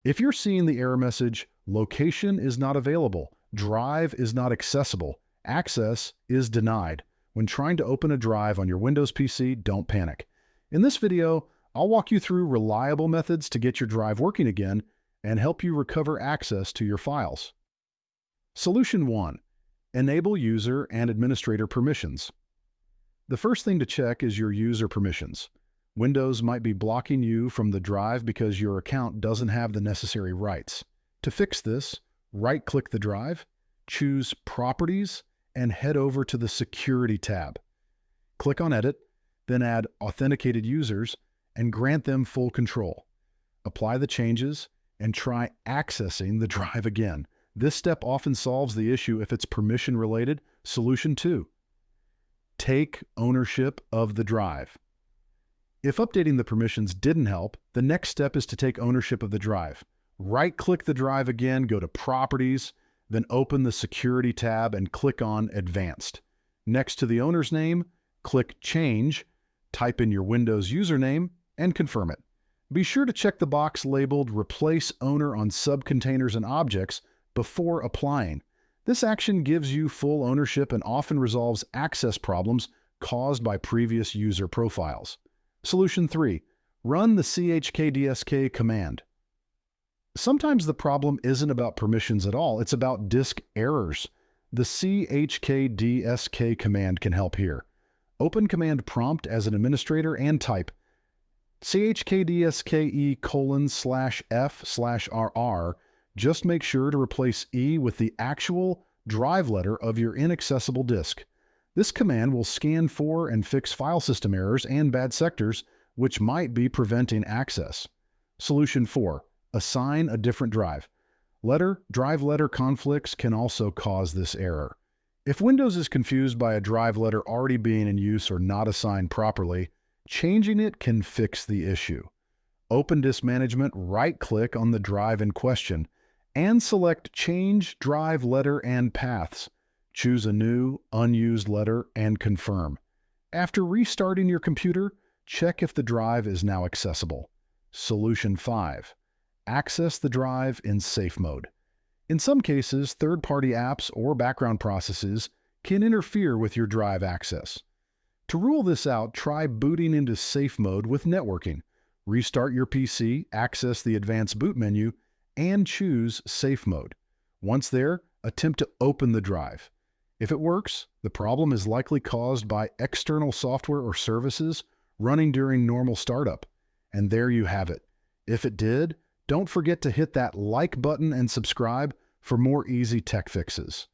If you're seeing the error message, location is not available, drive is not accessible, access is denied, when trying to open a drive on your Windows PC, don't panic. In this video, I'll walk you through reliable methods to get your drive working again and help you recover access to your files. Solution 1. Enable user and administrator permissions. The first thing to check is your user permissions. Windows might be blocking you from the drive because your account doesn't have the necessary rights. To fix this, right-click the drive, choose Properties, and head over to the Security tab. Click on Edit, then add Authenticated Users and grant them full control. Apply the changes and try accessing the drive again. This step often solves the issue if it's permission-related. Solution 2. Take ownership of the drive. If updating the permissions didn't help, the next step is to take ownership of the drive. Right-click the drive again, go to Properties, then open the Security tab and click on Advanced. Next to the owner's name, click Change, type in your Windows username, and confirm it. Be sure to check the box labeled Replace Owner on Subcontainers and Objects before applying. This action gives you full ownership and often resolves access problems caused by previous user profiles. Solution 3. Run the CHKDSK command. Sometimes the problem isn't about permissions at all, it's about disk errors. The CHKDSK command can help here. Open Command Prompt as an administrator and type CHKDSKE:/F/RR. Just make sure to replace E with the actual drive letter of your inaccessible disk. This command will scan for and fix file system errors and bad sectors, which might be preventing access. Solution 4. Assign a different drive. Drive letter conflicts can also cause this error. If Windows is confused by a drive letter already being in use or not assigned properly, changing it can fix the issue. Open Disk Management, right-click on the drive in question, and select Change Drive Letter and Paths. Choose a new, unused letter and confirm. After restarting your computer, check if the drive is now accessible. Solution 5. Access the drive in safe mode. In some cases, third-party apps or background processes can interfere with your drive access. To rule this out, try booting into safe mode with networking. Restart your PC, access the Advanced Boot menu, and choose Safe Mode. Once there, attempt to open the drive. If it works, the problem is likely caused by external software or services running during normal startup. And there you have it. If it did, don't forget to hit that like button and subscribe for more easy tech fixes.